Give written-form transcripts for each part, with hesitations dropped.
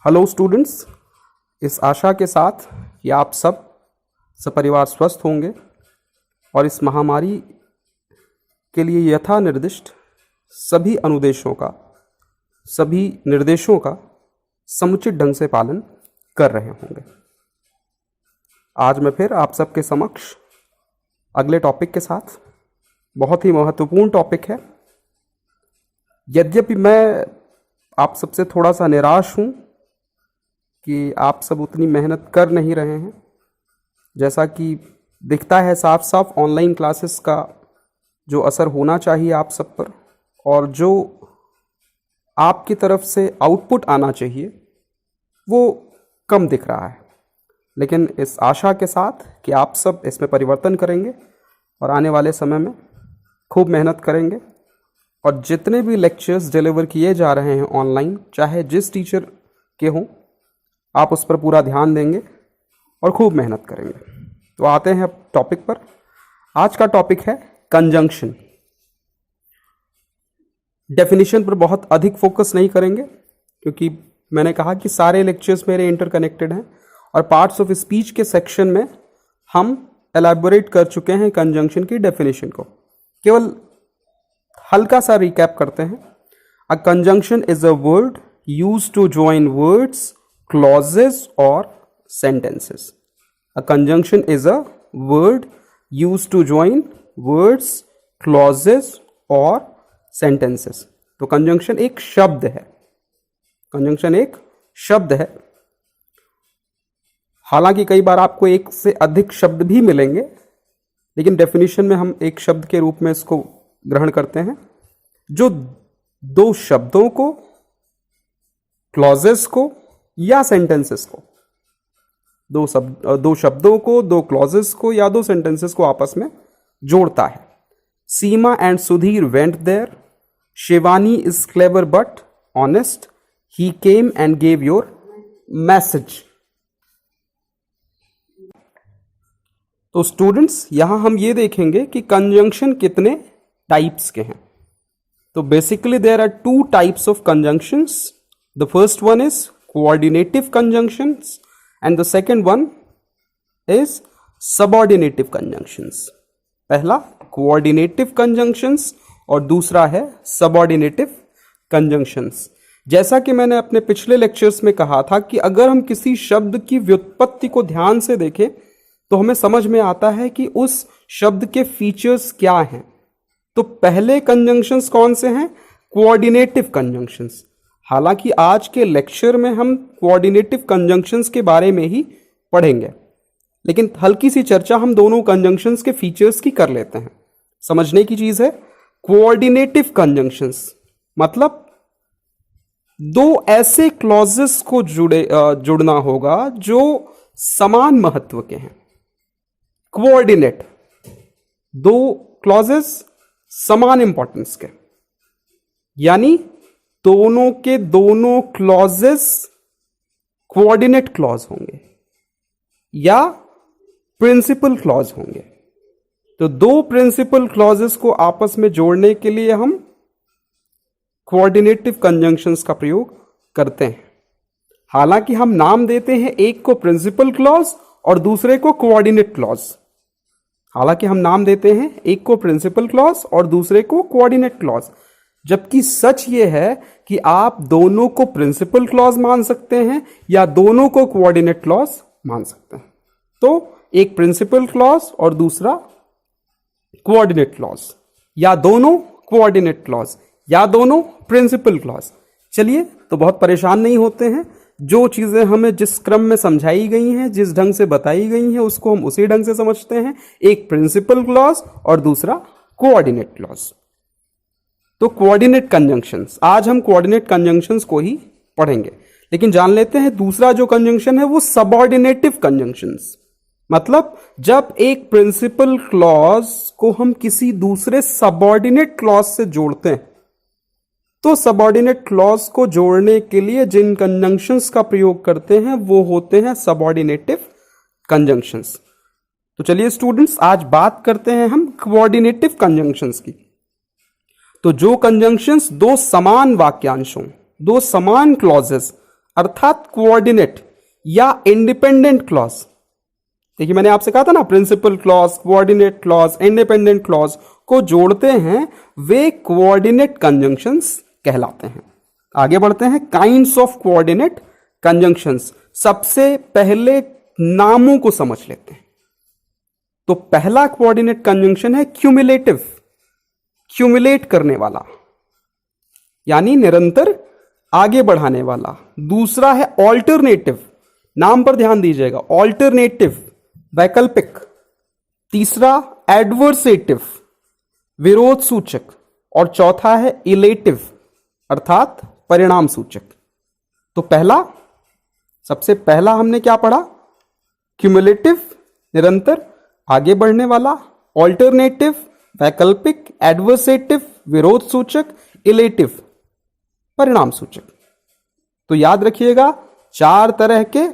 Hello students, इस आशा के साथ कि आप सब सपरिवार स्वस्थ होंगे और इस महामारी के लिए यथा निर्दिष्ट सभी अनुदेशों का, सभी निर्देशों का समुचित ढंग से पालन कर रहे होंगे। आज मैं फिर आप सबके समक्ष अगले टॉपिक के साथ, बहुत ही महत्वपूर्ण टॉपिक है। यद्यपि मैं आप सबसे थोड़ा सा निराश हूँ कि आप सब उतनी मेहनत कर नहीं रहे हैं, जैसा कि दिखता है साफ साफ ऑनलाइन क्लासेस का जो असर होना चाहिए आप सब पर और जो आपकी तरफ से आउटपुट आना चाहिए वो कम दिख रहा है। लेकिन इस आशा के साथ कि आप सब इसमें परिवर्तन करेंगे और आने वाले समय में खूब मेहनत करेंगे और जितने भी लेक्चर्स डिलीवर किए जा रहे हैं ऑनलाइन, चाहे जिस टीचर के हों, आप उस पर पूरा ध्यान देंगे और खूब मेहनत करेंगे। तो आते हैं अब टॉपिक पर। आज का टॉपिक है कंजंक्शन। डेफिनेशन पर बहुत अधिक फोकस नहीं करेंगे क्योंकि मैंने कहा कि सारे लेक्चर्स मेरे इंटरकनेक्टेड हैं और पार्ट्स ऑफ स्पीच के सेक्शन में हम एलैबोरेट कर चुके हैं कंजंक्शन की डेफिनेशन को। केवल हल्का सा रिकैप करते हैं। A conjunction is a word used to join words, clauses or sentences. A conjunction is a word used to join words, clauses or sentences. तो conjunction एक शब्द है। conjunction एक शब्द है। हालांकि कई बार आपको एक से अधिक शब्द भी मिलेंगे, लेकिन डेफिनेशन में हम एक शब्द के रूप में इसको ग्रहण करते हैं जो दो शब्दों को, क्लॉजेस को या सेंटेंसेस को, दो शब्दों को, दो क्लॉजेस को या दो सेंटेंसेस को आपस में जोड़ता है। Seema and Sudhir went there, Shivani is clever but honest, he came and gave your message. तो स्टूडेंट्स, यहां हम ये देखेंगे कि कंजंक्शन कितने टाइप्स के हैं। तो basically there are two types of conjunctions. The first one is coordinative conjunctions and the second one is subordinative conjunctions. पहला coordinative conjunctions और दूसरा है subordinative conjunctions। जैसा कि मैंने अपने पिछले लेक्चर्स में कहा था कि अगर हम किसी शब्द की व्युत्पत्ति को ध्यान से देखें तो हमें समझ में आता है कि उस शब्द के फीचर्स क्या हैं। तो पहले कंजंक्शंस कौन से हैं? Coordinative conjunctions. हालांकि आज के लेक्चर में हम कोऑर्डिनेटिव कंजंक्शंस के बारे में ही पढ़ेंगे, लेकिन हल्की सी चर्चा हम दोनों कंजंक्शंस के फीचर्स की कर लेते हैं। समझने की चीज है, कोऑर्डिनेटिव कंजंक्शंस मतलब दो ऐसे क्लॉजेस को जुड़ना होगा जो समान महत्व के हैं। कोऑर्डिनेट, दो क्लॉजेस समान इंपॉर्टेंस के, यानी दोनों के दोनों क्लॉजेस कोऑर्डिनेट क्लॉज होंगे या प्रिंसिपल क्लॉज होंगे। तो दो प्रिंसिपल क्लॉजेस को आपस में जोड़ने के लिए हम कोऑर्डिनेटिव कंजंक्शंस का प्रयोग करते हैं। हालांकि हम नाम देते हैं एक को प्रिंसिपल क्लॉज और दूसरे को कोऑर्डिनेट क्लॉज। हालांकि हम नाम देते हैं एक को प्रिंसिपल क्लॉज और दूसरे को कोऑर्डिनेट क्लॉज, जबकि सच ये है कि आप दोनों को प्रिंसिपल क्लॉज मान सकते हैं या दोनों को कोऑर्डिनेट क्लॉज मान सकते हैं। तो एक प्रिंसिपल क्लॉज और दूसरा कोऑर्डिनेट क्लॉज, या दोनों कोऑर्डिनेट क्लॉज या दोनों प्रिंसिपल क्लॉज। चलिए, तो बहुत परेशान नहीं होते हैं। जो चीजें हमें जिस क्रम में समझाई गई हैं, जिस ढंग से बताई गई हैं, उसको हम उसी ढंग से समझते हैं। एक प्रिंसिपल क्लॉज और दूसरा कोऑर्डिनेट क्लॉज। तो कोऑर्डिनेट कंजंक्शंस, आज हम कोऑर्डिनेट कंजंक्शंस को ही पढ़ेंगे, लेकिन जान लेते हैं दूसरा जो कंजंक्शन है वो सबऑर्डिनेटिव कंजंक्शंस। मतलब जब एक प्रिंसिपल क्लॉज को हम किसी दूसरे सबऑर्डिनेट क्लॉज से जोड़ते हैं, तो सबऑर्डिनेट क्लॉज को जोड़ने के लिए जिन कंजंक्शंस का प्रयोग करते हैं वो होते हैं सबऑर्डिनेटिव कंजंक्शंस। तो चलिए स्टूडेंट्स, आज बात करते हैं हम कोऑर्डिनेटिव कंजंक्शंस की। तो जो कंजंक्शंस दो समान वाक्यांशों, दो समान क्लॉजेस अर्थात कोऑर्डिनेट या इंडिपेंडेंट क्लॉज। देखिए मैंने आपसे कहा था ना, principal clause, coordinate clause, independent clause को जोड़ते हैं, वे कोऑर्डिनेट कंजंक्शंस कहलाते हैं। आगे बढ़ते हैं, काइंड्स ऑफ कोऑर्डिनेट कंजंक्शंस। सबसे पहले नामों को समझ लेते हैं। तो पहला कोऑर्डिनेट कंजंक्शन है क्यूमुलेटिव, क्यूमुलेट करने वाला यानी निरंतर आगे बढ़ाने वाला। दूसरा है ऑल्टरनेटिव, नाम पर ध्यान दीजिएगा, ऑल्टरनेटिव वैकल्पिक। तीसरा एडवर्सेटिव विरोध सूचक, और चौथा है इलेटिव अर्थात परिणाम सूचक। तो पहला, सबसे पहला हमने क्या पढ़ा, क्यूमुलेटिव निरंतर आगे बढ़ने वाला, ऑल्टरनेटिव वैकल्पिक, एडवर्सेटिव विरोध सूचक, इलेटिव परिणाम सूचक। तो याद रखिएगा 4 तरह के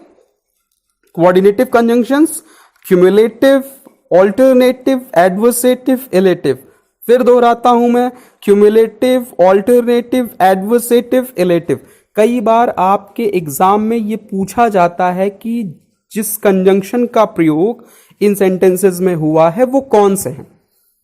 coordinative conjunctions, cumulative, alternative, adversative, illative. फिर दोहराता हूं मैं, क्यूमुलेटिव, ऑल्टरनेटिव, एडवर्सेटिव, इलेटिव। कई बार आपके एग्जाम में यह पूछा जाता है कि जिस कंजंक्शन का प्रयोग इन सेंटेंसेस में हुआ है वो कौन से हैं।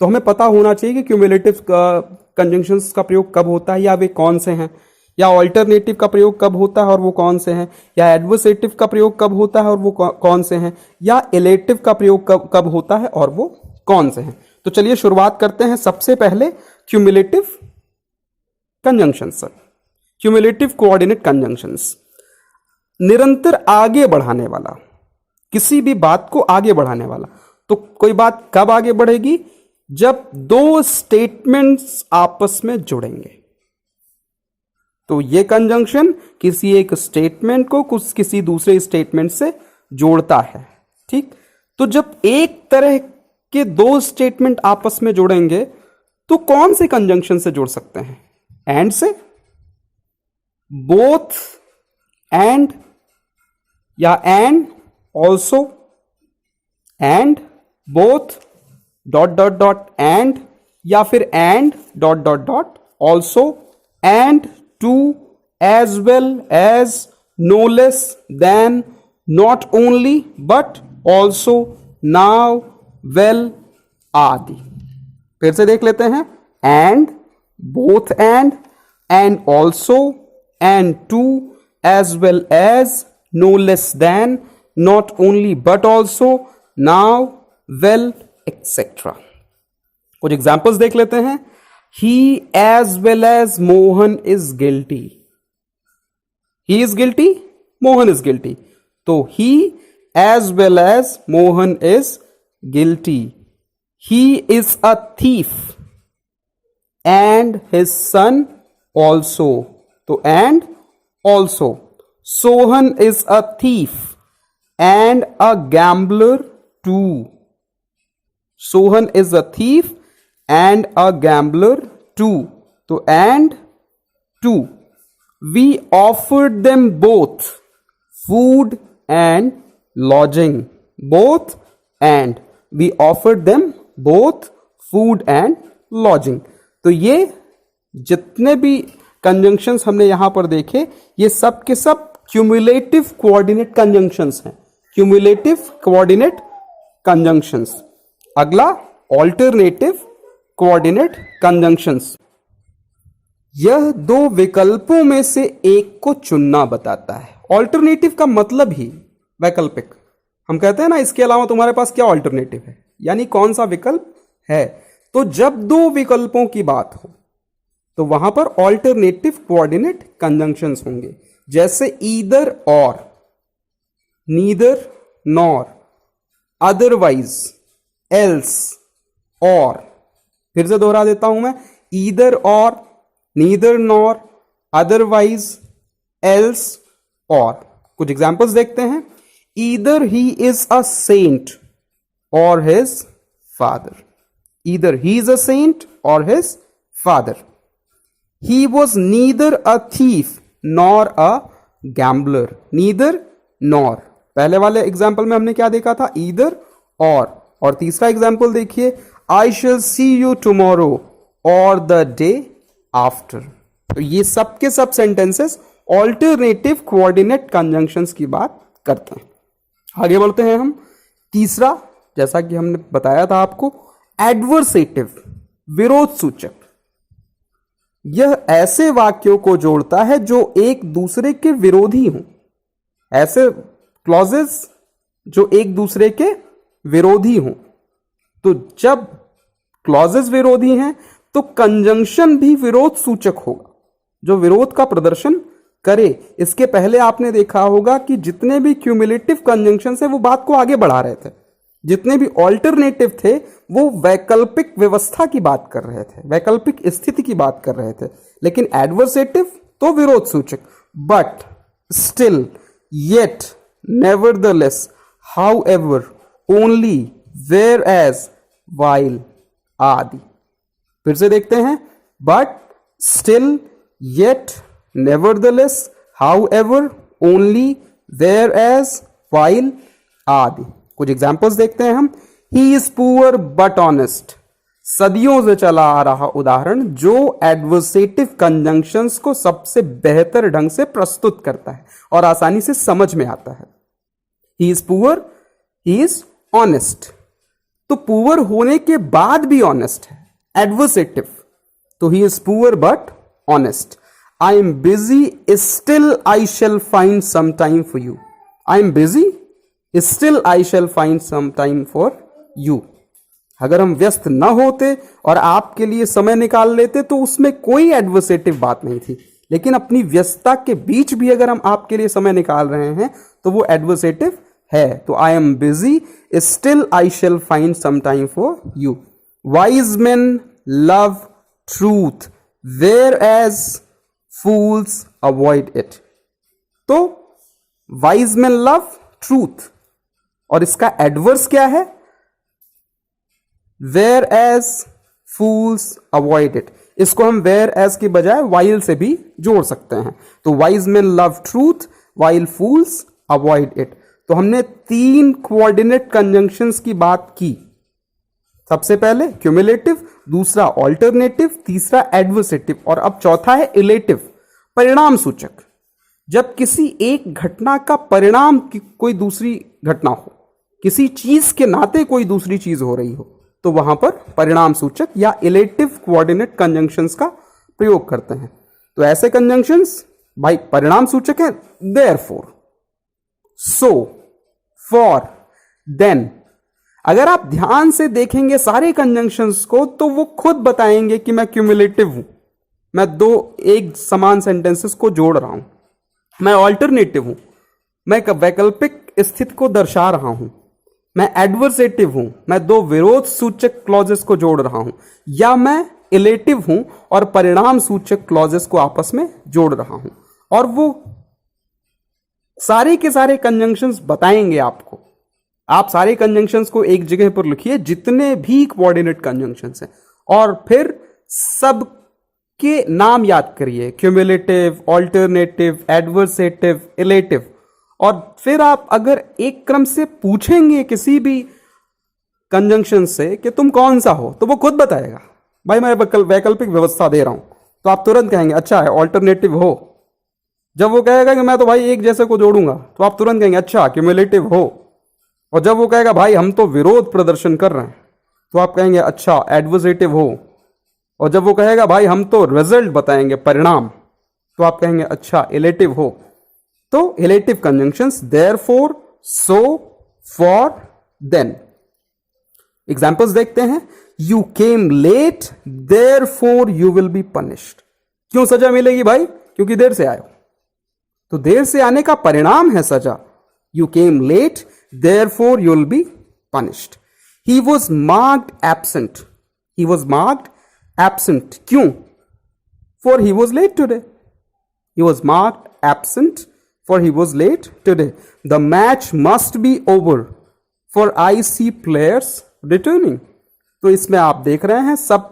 तो हमें पता होना चाहिए कि क्यूमुलेटिव कंजंक्शंस का प्रयोग कब होता है या वे कौन से हैं, या ऑल्टरनेटिव का प्रयोग कब होता है और वो कौन से हैं, या एडवर्सेटिव का प्रयोग कब होता है और वो कौन से हैं, या इलेटिव का प्रयोग कब होता है और वो कौन से हैं। तो चलिए शुरुआत करते हैं सबसे पहले क्यूमुलेटिव कंजंक्शंस से। क्यूमुलेटिव कोऑर्डिनेट कंजंक्शंस, निरंतर आगे बढ़ाने वाला, किसी भी बात को आगे बढ़ाने वाला। तो कोई बात कब आगे बढ़ेगी, जब 2 स्टेटमेंट्स आपस में जुड़ेंगे। तो ये कंजंक्शन किसी एक स्टेटमेंट को किसी दूसरे स्टेटमेंट से जोड़ता है। ठीक, तो जब एक तरह के 2 स्टेटमेंट आपस में जुड़ेंगे तो कौन से कंजंक्शन से जोड़ सकते हैं, एंड से, बोथ एंड, या and also, and both dot dot dot and, या फिर and dot dot dot also, and too, as well as, no less than, not only but also, now, well आदि। फिर से देख लेते हैं, and, both and also, and too, as well as, no less than, not only but also, now, well, etcetera. कुछ examples देख लेते हैं। He as well as Mohan is guilty. He is guilty, Mohan is guilty. तो he as well as Mohan is guilty. He is a thief and his son also. तो and also. Sohan is a thief and a gambler too. Sohan is a thief and a gambler too. तो and too. We offered them both food and lodging. Both and. We offered them both food and lodging. तो ये जितने भी conjunctions हमने यहां पर देखे, ये सब के सब क्यूमुलेटिव कोऑर्डिनेट कंजंक्शंस हैं। Cumulative coordinate conjunctions. अगला ऑल्टरनेटिव कोऑर्डिनेट कंजंक्शंस। यह 2 विकल्पों में से एक को चुनना बताता है। ऑल्टरनेटिव का मतलब ही वैकल्पिक। हम कहते हैं ना, इसके अलावा तुम्हारे पास क्या ऑल्टरनेटिव है, यानी कौन सा विकल्प है। तो जब 2 विकल्पों की बात हो तो वहां पर ऑल्टरनेटिव कोऑर्डिनेट कंजंक्शंस होंगे, जैसे ईदर और, नीदर नॉर, अदरवाइज, एल्स, और। फिर से दोहरा देता हूं मैं, ईदर और, नीदर नॉर, अदरवाइज, एल्स, और। कुछ एग्जांपल्स देखते हैं। Either he is a saint or his father. Either he is a saint or his father. He was neither a thief nor a gambler. Neither nor, पहले वाले example में हमने क्या देखा था, ईदर और तीसरा एग्जाम्पल देखिए, I shall see you tomorrow और द डे आफ्टर। तो ये सब के सब सेंटेंसेस ऑल्टरनेटिव कोऑर्डिनेट कंजंक्शंस की बात करते हैं। आगे बढ़ते हैं हम। तीसरा, जैसा कि हमने बताया था आपको, एडवर्सेटिव, विरोध सूचक। यह ऐसे वाक्यों को जोड़ता है जो एक दूसरे के विरोधी हों। ऐसे क्लॉजेस जो एक दूसरे के विरोधी हों। तो जब क्लॉजेस विरोधी हैं तो कंजंक्शन भी विरोध सूचक होगा, जो विरोध का प्रदर्शन करे। इसके पहले आपने देखा होगा कि जितने भी क्यूमुलेटिव कंजंक्शन है वो बात को आगे बढ़ा रहे थे, जितने भी ऑल्टरनेटिव थे वो वैकल्पिक व्यवस्था की बात कर रहे थे, वैकल्पिक स्थिति की बात कर रहे थे। लेकिन एडवर्सेटिव तो विरोध सूचक, but still, yet, nevertheless, however, only, whereas, while आदि। फिर से देखते हैं, but, still, yet, nevertheless, however, only, whereas, while आदि। कुछ एग्जाम्पल्स देखते हैं हम। He is poor but honest, सदियों से चला आ रहा उदाहरण जो एडवर्सेटिव कंजंक्शंस को सबसे बेहतर ढंग से प्रस्तुत करता है और आसानी से समझ में आता है। He is poor, he is honest. तो पुअर होने के बाद भी ऑनेस्ट है, एडवर्सेटिव। तो he is poor but honest. I am busy, still I shall find some time for you. I am busy, still I shall find some time for you. अगर हम व्यस्त न होते और आपके लिए समय निकाल लेते तो उसमें कोई एडवर्सेटिव बात नहीं थी। लेकिन अपनी व्यस्तता के बीच भी अगर हम आपके लिए समय निकाल रहे हैं तो वो एडवर्सेटिव है। तो I am busy, still I shall find some time for you. Wise men love truth, whereas fools avoid it. तो वाइज मेन लव ट्रूथ, और इसका एडवर्स क्या है? Whereas fools avoid it. इसको हम where as की बजाय while से भी जोड़ सकते हैं। तो wise men love truth, while fools avoid it. तो हमने 3 कोऑर्डिनेट कंजंक्शंस की बात की। सबसे पहले क्यूमुलेटिव, दूसरा ऑल्टरनेटिव, तीसरा एडवर्सेटिव, और अब चौथा है इलेटिव, परिणाम सूचक। जब किसी एक घटना का परिणाम की कोई दूसरी घटना हो, किसी चीज के नाते कोई दूसरी चीज हो रही हो, तो वहां पर परिणाम सूचक या इलेटिव कोऑर्डिनेट कंजंक्शंस का प्रयोग करते हैं। तो ऐसे कंजंक्शंस भाई परिणाम सूचक है, देयरफॉर, सो, फॉर, देन। अगर आप ध्यान से देखेंगे सारे कंजंक्शंस को तो वो खुद बताएंगे कि मैं क्यूमुलेटिव हूं, मैं 2 एक समान सेंटेंसेस को जोड़ रहा हूं। मैं ऑल्टरनेटिव हूं, मैं एक वैकल्पिक स्थिति को दर्शा रहा हूं। मैं एडवर्सेटिव हूं, मैं 2 विरोध सूचक क्लॉजेस को जोड़ रहा हूं। या मैं इलेटिव हूं और परिणाम सूचक क्लॉजेस को आपस में जोड़ रहा हूं। और वो सारे के सारे कंजंक्शंस बताएंगे आपको। आप सारे कंजंक्शंस को एक जगह पर लिखिए, जितने भी कोऑर्डिनेट कंजंक्शंस हैं, और फिर सब के नाम याद करिए, क्यूमुलेटिव, ऑल्टरनेटिव, एडवर्सेटिव, इलेटिव। और फिर आप अगर एक क्रम से पूछेंगे किसी भी कंजंक्शन से कि तुम कौन सा हो, तो वो खुद बताएगा, भाई मैं वैकल्पिक व्यवस्था दे रहा हूं। तो आप तुरंत कहेंगे अच्छा है, ऑल्टरनेटिव हो। जब वो कहेगा कि मैं तो भाई एक जैसे को जोड़ूंगा, तो आप तुरंत कहेंगे अच्छा क्यूमुलेटिव हो। और जब वो कहेगा भाई हम तो विरोध प्रदर्शन कर रहे हैं, तो आप कहेंगे अच्छा एडवर्सेटिव हो। और जब वो कहेगा भाई हम तो रिजल्ट बताएंगे, परिणाम, तो आप कहेंगे अच्छा इलेटिव हो। तो illative conjunctions therefore, so, for, then. Examples देखते हैं। You came late, therefore you will be punished. क्यों सजा मिलेगी भाई? क्योंकि देर से आए हो। तो देर से आने का परिणाम है सजा। You came late, therefore you will be punished. He was marked absent, he was marked absent. क्यों? For he was late today. He was marked absent for he was late today. The match must be over for I see players returning. तो इसमें आप देख रहे हैं सब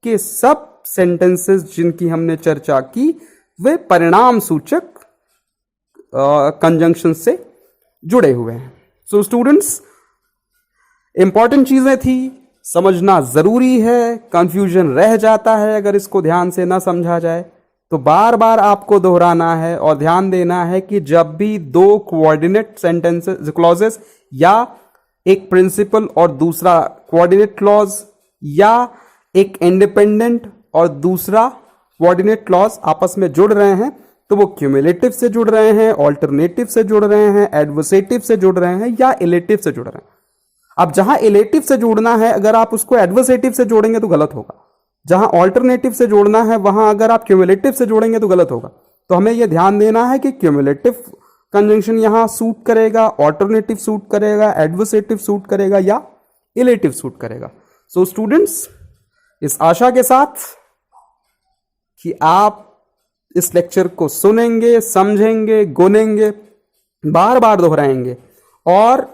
के सब सेंटेंसेस जिनकी हमने चर्चा की वे परिणाम सूचक कंजंक्शन से जुड़े हुए हैं। सो स्टूडेंट्स, इंपॉर्टेंट चीजें थी, समझना जरूरी है, कंफ्यूजन रह जाता है अगर इसको ध्यान से ना समझा जाए। तो बार बार आपको दोहराना है और ध्यान देना है कि जब भी दो कोऑर्डिनेट सेंटेंसेस क्लॉजेस या एक प्रिंसिपल और दूसरा कोऑर्डिनेट क्लॉज या एक इंडिपेंडेंट और दूसरा कोऑर्डिनेट क्लॉज आपस में जुड़ रहे हैं तो वो क्यूमुलेटिव से जुड़ रहे हैं, ऑल्टरनेटिव से जुड़ रहे हैं, एडवर्सेटिव से जुड़ रहे हैं या इलेटिव से जुड़ रहे हैं। अब जहां इलेटिव से जोड़ना है अगर आप उसको एडवर्सेटिव से जोड़ेंगे तो गलत होगा, जहां ऑल्टरनेटिव से जोड़ना है वहां अगर आप क्यूमुलेटिव से जोड़ेंगे तो गलत होगा। तो हमें यह ध्यान देना है कि क्यूमुलेटिव कंजंक्शन यहां सूट करेगा, ऑल्टरनेटिव सूट करेगा, एडवर्सेटिव सूट करेगा या इलेटिव सूट करेगा। सो स्टूडेंट्स, इस आशा के साथ कि आप इस लेक्चर को सुनेंगे, समझेंगे, गुनेंगे, बार बार दोहराएंगे और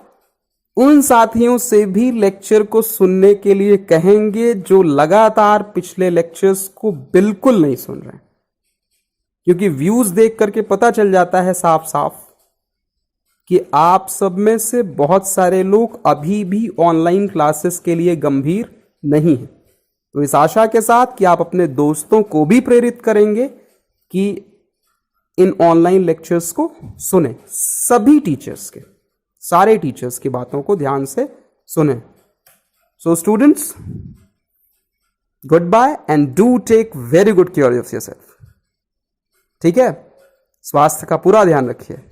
उन साथियों से भी लेक्चर को सुनने के लिए कहेंगे जो लगातार पिछले लेक्चर्स को बिल्कुल नहीं सुन रहे हैं, क्योंकि व्यूज देख करके पता चल जाता है साफ साफ कि आप सब में से बहुत सारे लोग अभी भी ऑनलाइन क्लासेस के लिए गंभीर नहीं हैं। तो इस आशा के साथ कि आप अपने दोस्तों को भी प्रेरित करेंगे कि इन ऑनलाइन लेक्चर्स को सुने, सभी टीचर्स के, सारे टीचर्स की बातों को ध्यान से सुने। So students, goodbye and do take very good care of yourself. ठीक है, स्वास्थ्य का पूरा ध्यान रखिए।